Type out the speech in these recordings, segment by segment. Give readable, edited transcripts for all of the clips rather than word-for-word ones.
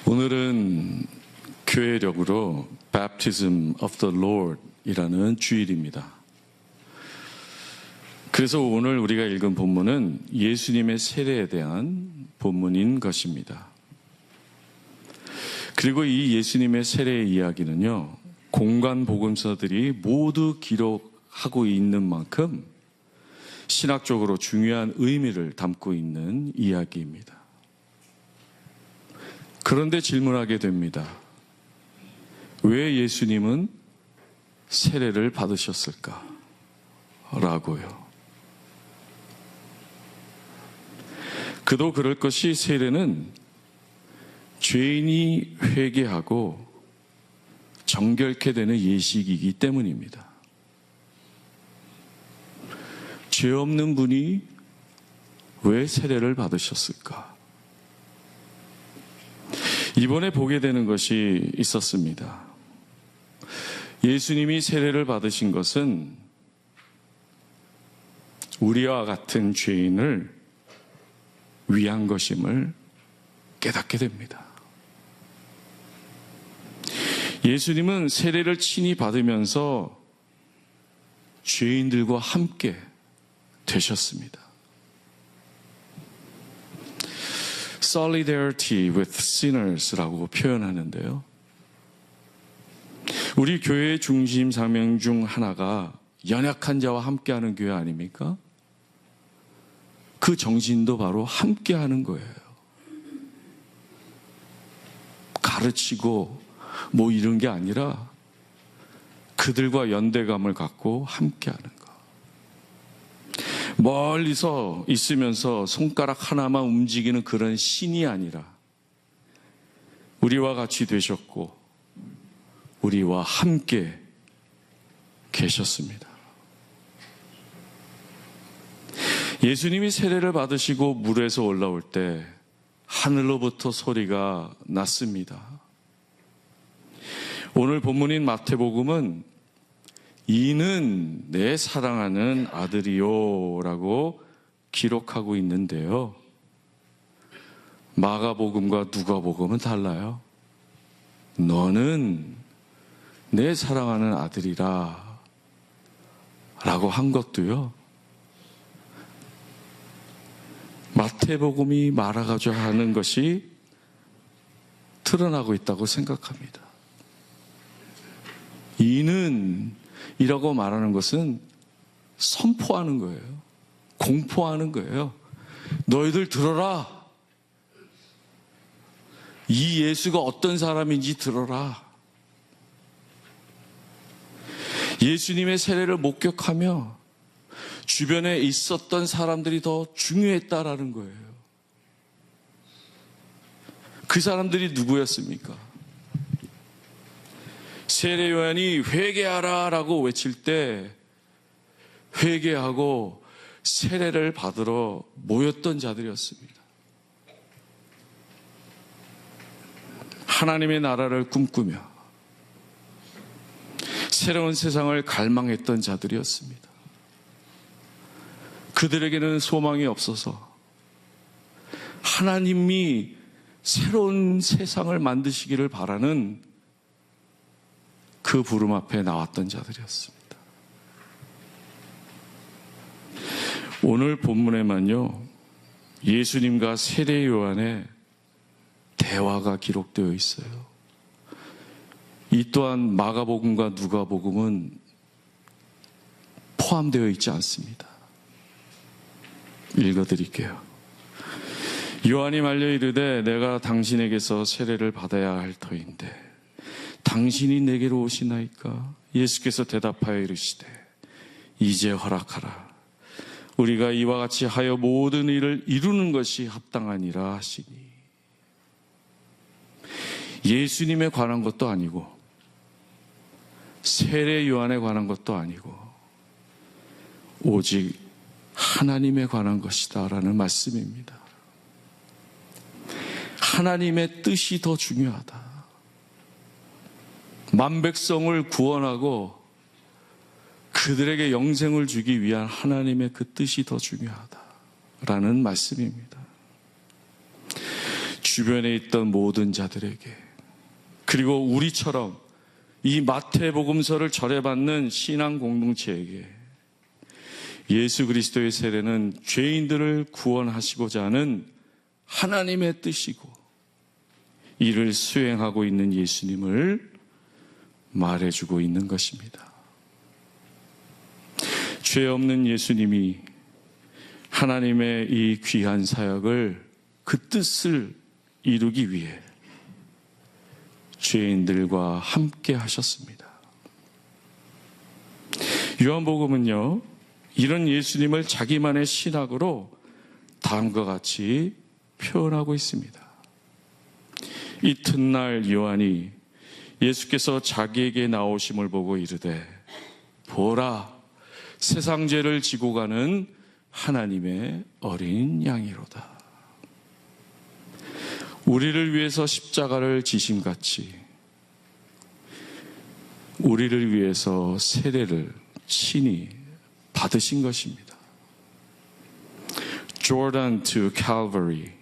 오늘은 교회력으로 Baptism of the Lord 이라는 주일입니다. 그래서 오늘 우리가 읽은 본문은 예수님의 세례에 대한 본문인 것입니다. 그리고 이 예수님의 세례의 이야기는요, 공간 복음서들이 모두 기록하고 있는 만큼 신학적으로 중요한 의미를 담고 있는 이야기입니다. 그런데 질문하게 됩니다. 왜 예수님은 세례를 받으셨을까? 라고요. 그도 그럴 것이 세례는 죄인이 회개하고 정결케 되는 예식이기 때문입니다. 죄 없는 분이 왜 세례를 받으셨을까? 이번에 보게 되는 것이 있었습니다. 예수님이 세례를 받으신 것은 우리와 같은 죄인을 위한 것임을 깨닫게 됩니다. 예수님은 세례를 친히 받으면서 죄인들과 함께 되셨습니다. Solidarity with sinners라고 표현하는데요. 우리 교회의 중심 사명 중 하나가 연약한 자와 함께하는 교회 아닙니까? 그 정신도 바로 함께하는 거예요. 가르치고 뭐 이런 게 아니라 그들과 연대감을 갖고 함께하는 거. 멀리서 있으면서 손가락 하나만 움직이는 그런 신이 아니라 우리와 같이 되셨고 우리와 함께 계셨습니다. 예수님이 세례를 받으시고 물에서 올라올 때 하늘로부터 소리가 났습니다. 오늘 본문인 마태복음은 이는 내 사랑하는 아들이요 라고 기록하고 있는데요. 마가복음과 누가복음은 달라요. 너는 내 사랑하는 아들이라 라고 한 것도요, 마태복음이 말하고자 하는 것이 드러나고 있다고 생각합니다. 이는 이라고 말하는 것은 선포하는 거예요. 공포하는 거예요. 너희들 들어라. 이 예수가 어떤 사람인지 들어라. 예수님의 세례를 목격하며 주변에 있었던 사람들이 더 중요했다라는 거예요. 그 사람들이 누구였습니까? 세례 요한이 회개하라 라고 외칠 때 회개하고 세례를 받으러 모였던 자들이었습니다. 하나님의 나라를 꿈꾸며 새로운 세상을 갈망했던 자들이었습니다. 그들에게는 소망이 없어서 하나님이 새로운 세상을 만드시기를 바라는 그 부름 앞에 나왔던 자들이었습니다. 오늘 본문에만요, 예수님과 세례 요한의 대화가 기록되어 있어요. 이 또한 마가복음과 누가복음은 포함되어 있지 않습니다. 읽어드릴게요. 요한이 말려 이르되 내가 당신에게서 세례를 받아야 할 터인데 당신이 내게로 오시나이까? 예수께서 대답하여 이르시되 이제 허락하라. 우리가 이와 같이 하여 모든 일을 이루는 것이 합당하니라 하시니. 예수님에 관한 것도 아니고 세례 요한에 관한 것도 아니고 오직 하나님에 관한 것이다 라는 말씀입니다. 하나님의 뜻이 더 중요하다. 만백성을 구원하고 그들에게 영생을 주기 위한 하나님의 그 뜻이 더 중요하다라는 말씀입니다. 주변에 있던 모든 자들에게, 그리고 우리처럼 이 마태복음서를 절해받는 신앙 공동체에게 예수 그리스도의 세례는 죄인들을 구원하시고자 하는 하나님의 뜻이고 이를 수행하고 있는 예수님을 말해주고 있는 것입니다. 죄 없는 예수님이 하나님의 이 귀한 사역을, 그 뜻을 이루기 위해 죄인들과 함께 하셨습니다. 요한복음은요, 이런 예수님을 자기만의 신학으로 다음과 같이 표현하고 있습니다. 이튿날 요한이 예수께서 자기에게 나오심을 보고 이르되, 보라, 세상 죄를 지고 가는 하나님의 어린 양이로다. 우리를 위해서 십자가를 지심같이 우리를 위해서 세례를 친히 받으신 것입니다. Jordan to Calvary,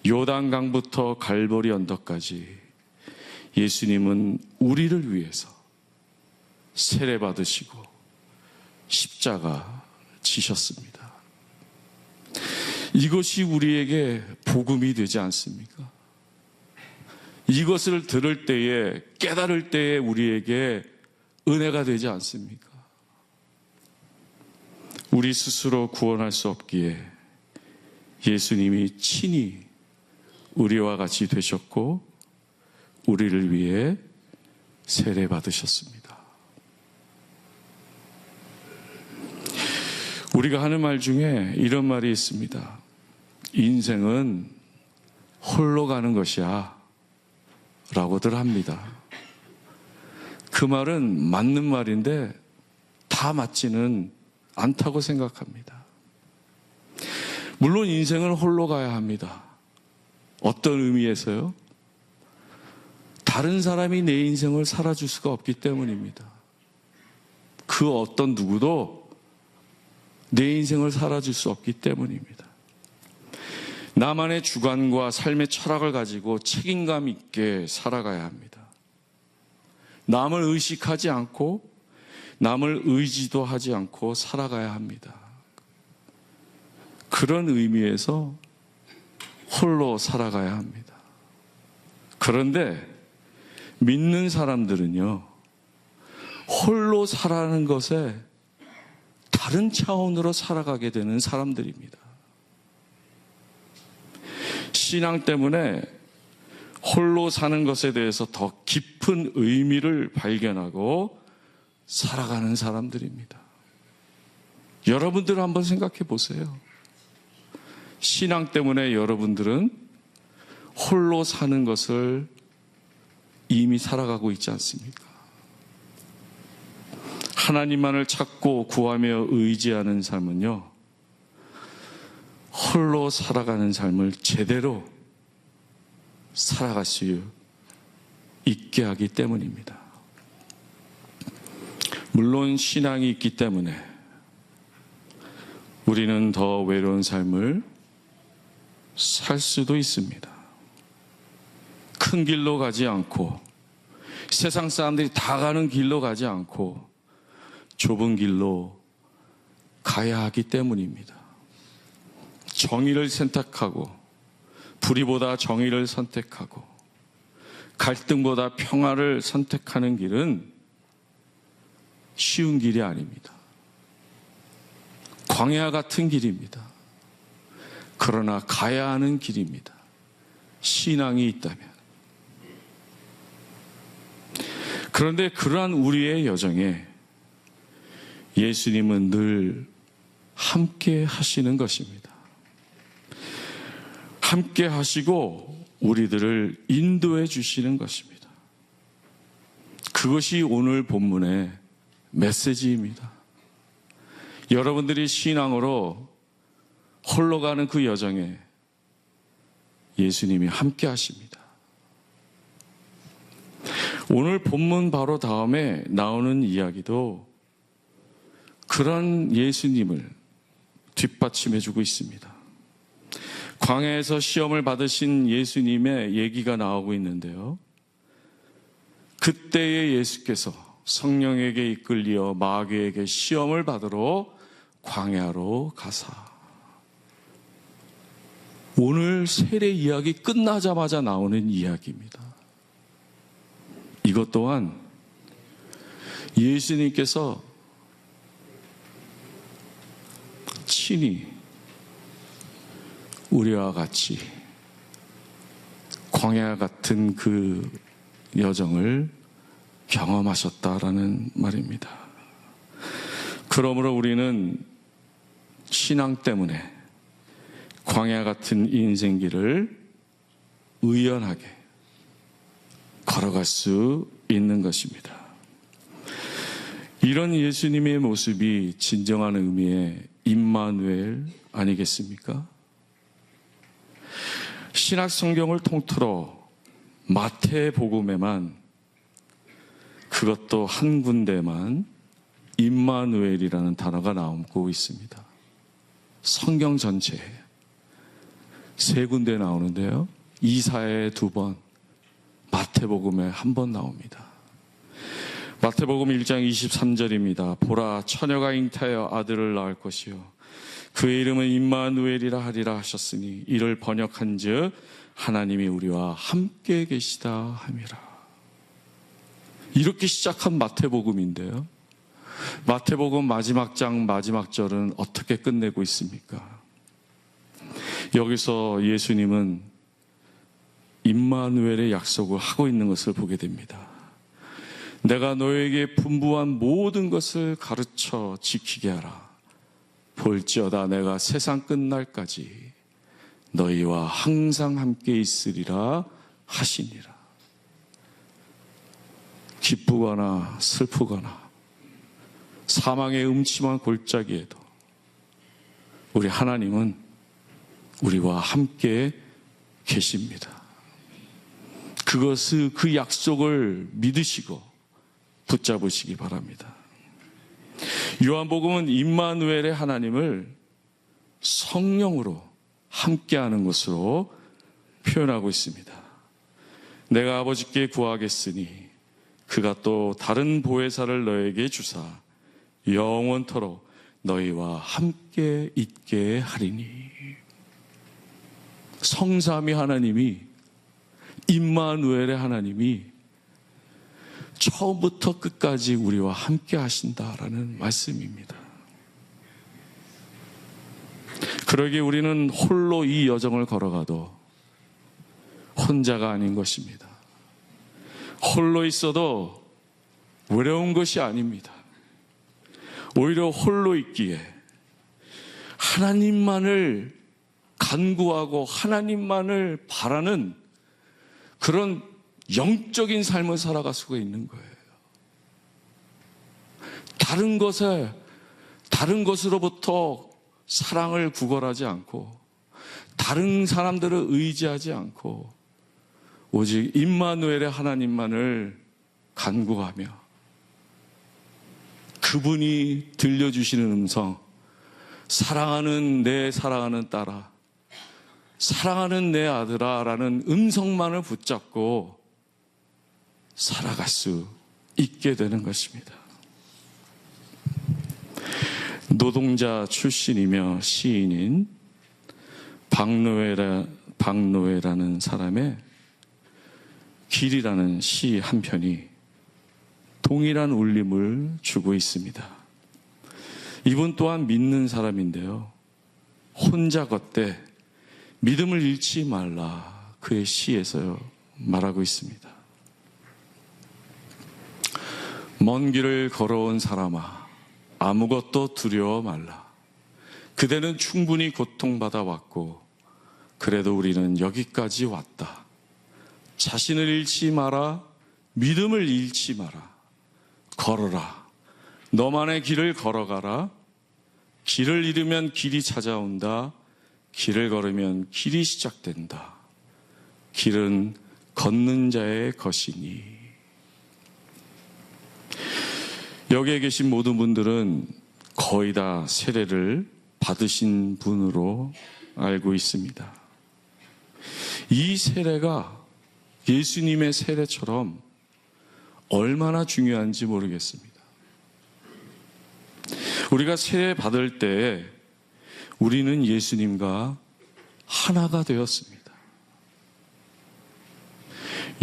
요단강부터 갈보리 언덕까지 예수님은 우리를 위해서 세례 받으시고 십자가 지셨습니다. 이것이 우리에게 복음이 되지 않습니까? 이것을 들을 때에, 깨달을 때에 우리에게 은혜가 되지 않습니까? 우리 스스로 구원할 수 없기에 예수님이 친히 우리와 같이 되셨고 우리를 위해 세례 받으셨습니다. 우리가 하는 말 중에 이런 말이 있습니다. 인생은 홀로 가는 것이야 라고들 합니다. 그 말은 맞는 말인데 다 맞지는 않다고 생각합니다. 물론 인생은 홀로 가야 합니다. 어떤 의미에서요? 다른 사람이 내 인생을 살아줄 수가 없기 때문입니다. 그 어떤 누구도 내 인생을 살아줄 수 없기 때문입니다. 나만의 주관과 삶의 철학을 가지고 책임감 있게 살아가야 합니다. 남을 의식하지 않고 남을 의지도 하지 않고 살아가야 합니다. 그런 의미에서 홀로 살아가야 합니다. 그런데 믿는 사람들은요, 홀로 살아가는 것에 다른 차원으로 살아가게 되는 사람들입니다. 신앙 때문에 홀로 사는 것에 대해서 더 깊은 의미를 발견하고 살아가는 사람들입니다. 여러분들 한번 생각해 보세요. 신앙 때문에 여러분들은 홀로 사는 것을 이미 살아가고 있지 않습니까? 하나님만을 찾고 구하며 의지하는 삶은요, 홀로 살아가는 삶을 제대로 살아갈 수 있게 하기 때문입니다. 물론 신앙이 있기 때문에 우리는 더 외로운 삶을 살 수도 있습니다. 큰 길로 가지 않고 세상 사람들이 다 가는 길로 가지 않고 좁은 길로 가야 하기 때문입니다. 정의를 선택하고 불의보다 정의를 선택하고 갈등보다 평화를 선택하는 길은 쉬운 길이 아닙니다. 광야 같은 길입니다. 그러나 가야 하는 길입니다. 신앙이 있다면. 그런데 그러한 우리의 여정에 예수님은 늘 함께 하시는 것입니다. 함께 하시고 우리들을 인도해 주시는 것입니다. 그것이 오늘 본문의 메시지입니다. 여러분들이 신앙으로 홀로 가는 그 여정에 예수님이 함께 하십니다. 오늘 본문 바로 다음에 나오는 이야기도 그런 예수님을 뒷받침해 주고 있습니다. 광야에서 시험을 받으신 예수님의 얘기가 나오고 있는데요. 그때의 예수께서 성령에게 이끌려 마귀에게 시험을 받으러 광야로 가사, 오늘 세례 이야기 끝나자마자 나오는 이야기입니다. 이것 또한 예수님께서 친히 우리와 같이 광야 같은 그 여정을 경험하셨다라는 말입니다. 그러므로 우리는 신앙 때문에 광야 같은 인생길을 의연하게 걸어갈 수 있는 것입니다. 이런 예수님의 모습이 진정한 의미의 임마누엘 아니겠습니까? 신약 성경을 통틀어 마태복음에만, 그것도 한 군데만 임마누엘이라는 단어가 나오고 있습니다. 성경 전체에 3군데 나오는데요, 이사야에 2번, 마태복음에 1번 나옵니다. 마태복음 1장 23절입니다. 보라, 처녀가 잉타하여 아들을 낳을 것이요 그의 이름은 임마누엘이라 하리라 하셨으니 이를 번역한즉 하나님이 우리와 함께 계시다 함이라. 이렇게 시작한 마태복음인데요, 마태복음 마지막 장 마지막 절은 어떻게 끝내고 있습니까? 여기서 예수님은 임마누엘의 약속을 하고 있는 것을 보게 됩니다. 내가 너에게 분부한 모든 것을 가르쳐 지키게 하라. 볼지어다 내가 세상 끝날까지 너희와 항상 함께 있으리라 하시니라. 기쁘거나 슬프거나 사망의 음침한 골짜기에도 우리 하나님은 우리와 함께 계십니다. 그 약속을 믿으시고 붙잡으시기 바랍니다. 요한복음은 임마누엘의 하나님을 성령으로 함께하는 것으로 표현하고 있습니다. 내가 아버지께 구하겠으니 그가 또 다른 보혜사를 너에게 주사 영원토록 너희와 함께 있게 하리니. 성삼위 하나님이, 임마누엘의 하나님이 처음부터 끝까지 우리와 함께 하신다라는 말씀입니다. 그러기에 우리는 홀로 이 여정을 걸어가도 혼자가 아닌 것입니다. 홀로 있어도 외로운 것이 아닙니다. 오히려 홀로 있기에 하나님만을 간구하고 하나님만을 바라는 그런 영적인 삶을 살아갈 수가 있는 거예요. 다른 것으로부터 사랑을 구걸하지 않고 다른 사람들을 의지하지 않고 오직 임마누엘의 하나님만을 간구하며 그분이 들려주시는 음성, 사랑하는 내 사랑하는 딸아, 사랑하는 내 아들아 라는 음성만을 붙잡고 살아갈 수 있게 되는 것입니다. 노동자 출신이며 시인인 박노해라는 사람의 길이라는 시 한 편이 동일한 울림을 주고 있습니다. 이분 또한 믿는 사람인데요, 혼자 걷되 믿음을 잃지 말라, 그의 시에서 말하고 있습니다. 먼 길을 걸어온 사람아, 아무것도 두려워 말라. 그대는 충분히 고통받아 왔고 그래도 우리는 여기까지 왔다. 자신을 잃지 마라. 믿음을 잃지 마라. 걸어라. 너만의 길을 걸어가라. 길을 잃으면 길이 찾아온다. 길을 걸으면 길이 시작된다. 길은 걷는 자의 것이니. 여기에 계신 모든 분들은 거의 다 세례를 받으신 분으로 알고 있습니다. 이 세례가 예수님의 세례처럼 얼마나 중요한지 모르겠습니다. 우리가 세례 받을 때 우리는 예수님과 하나가 되었습니다.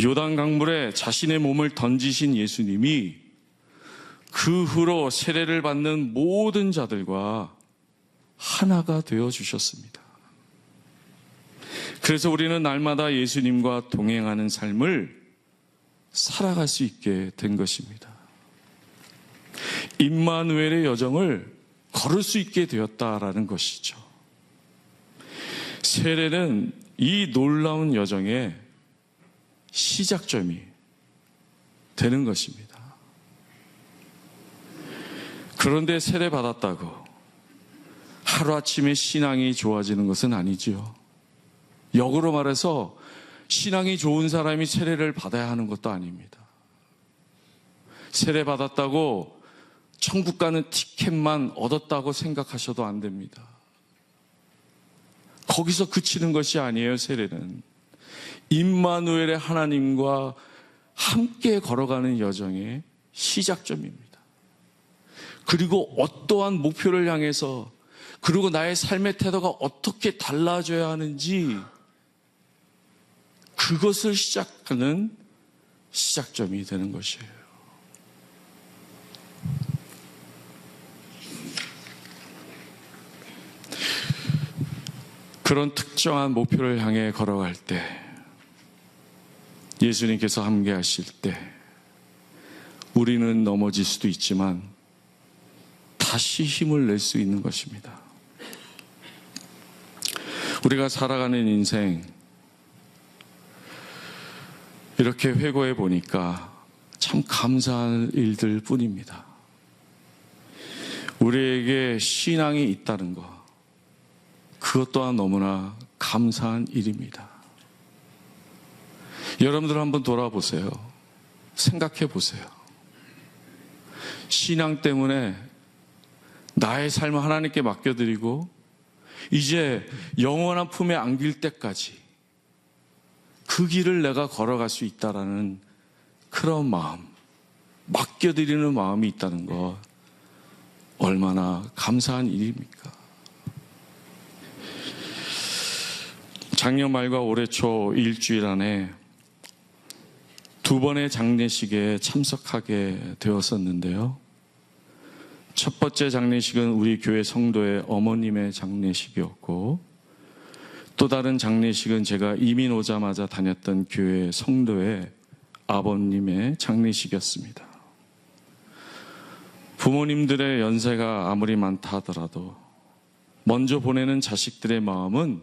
요단 강물에 자신의 몸을 던지신 예수님이 그 후로 세례를 받는 모든 자들과 하나가 되어 주셨습니다. 그래서 우리는 날마다 예수님과 동행하는 삶을 살아갈 수 있게 된 것입니다. 임마누엘의 여정을 걸을 수 있게 되었다라는 것이죠. 세례는 이 놀라운 여정의 시작점이 되는 것입니다. 그런데 세례 받았다고 하루아침에 신앙이 좋아지는 것은 아니지요. 역으로 말해서 신앙이 좋은 사람이 세례를 받아야 하는 것도 아닙니다. 세례 받았다고 천국 가는 티켓만 얻었다고 생각하셔도 안 됩니다. 거기서 그치는 것이 아니에요. 세례는 임마누엘의 하나님과 함께 걸어가는 여정의 시작점입니다. 그리고 어떠한 목표를 향해서, 그리고 나의 삶의 태도가 어떻게 달라져야 하는지, 그것을 시작하는 시작점이 되는 것이에요. 그런 특정한 목표를 향해 걸어갈 때, 예수님께서 함께 하실 때 우리는 넘어질 수도 있지만 다시 힘을 낼 수 있는 것입니다. 우리가 살아가는 인생, 이렇게 회고해 보니까 참 감사할 일들 뿐입니다. 우리에게 신앙이 있다는 것, 그것 또한 너무나 감사한 일입니다. 여러분들 한번 돌아보세요. 생각해 보세요. 신앙 때문에 나의 삶을 하나님께 맡겨드리고 이제 영원한 품에 안길 때까지 그 길을 내가 걸어갈 수 있다라는 그런 마음, 맡겨드리는 마음이 있다는 것, 얼마나 감사한 일입니까? 작년 말과 올해 초 일주일 안에 2번의 장례식에 참석하게 되었었는데요. 첫 번째 장례식은 우리 교회 성도의 어머님의 장례식이었고, 또 다른 장례식은 제가 이민 오자마자 다녔던 교회 성도의 아버님의 장례식이었습니다. 부모님들의 연세가 아무리 많다 하더라도 먼저 보내는 자식들의 마음은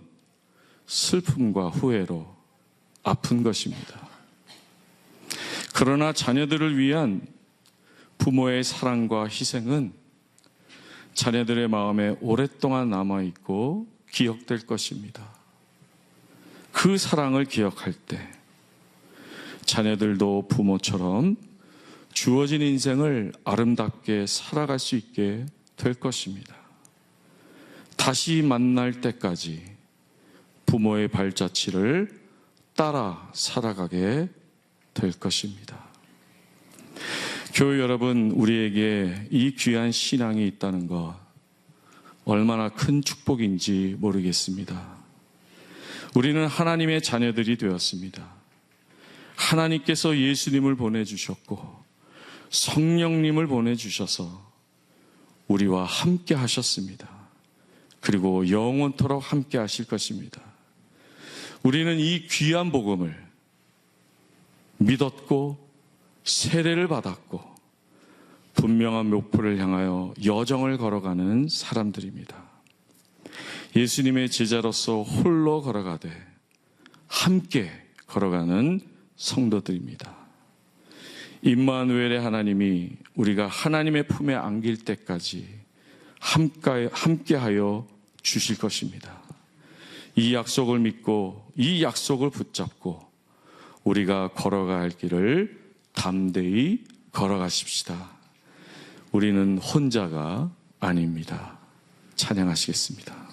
슬픔과 후회로 아픈 것입니다. 그러나 자녀들을 위한 부모의 사랑과 희생은 자녀들의 마음에 오랫동안 남아있고 기억될 것입니다. 그 사랑을 기억할 때 자녀들도 부모처럼 주어진 인생을 아름답게 살아갈 수 있게 될 것입니다. 다시 만날 때까지 부모의 발자취를 따라 살아가게 될 것입니다. 교회 여러분, 우리에게 이 귀한 신앙이 있다는 것 얼마나 큰 축복인지 모르겠습니다. 우리는 하나님의 자녀들이 되었습니다. 하나님께서 예수님을 보내주셨고 성령님을 보내주셔서 우리와 함께 하셨습니다. 그리고 영원토록 함께 하실 것입니다. 우리는 이 귀한 복음을 믿었고 세례를 받았고 분명한 목표를 향하여 여정을 걸어가는 사람들입니다. 예수님의 제자로서 홀로 걸어가되 함께 걸어가는 성도들입니다. 임마누엘의 하나님이 우리가 하나님의 품에 안길 때까지 함께하여 주실 것입니다. 이 약속을 믿고 이 약속을 붙잡고 우리가 걸어갈 길을 담대히 걸어가십시다. 우리는 혼자가 아닙니다. 찬양하시겠습니다.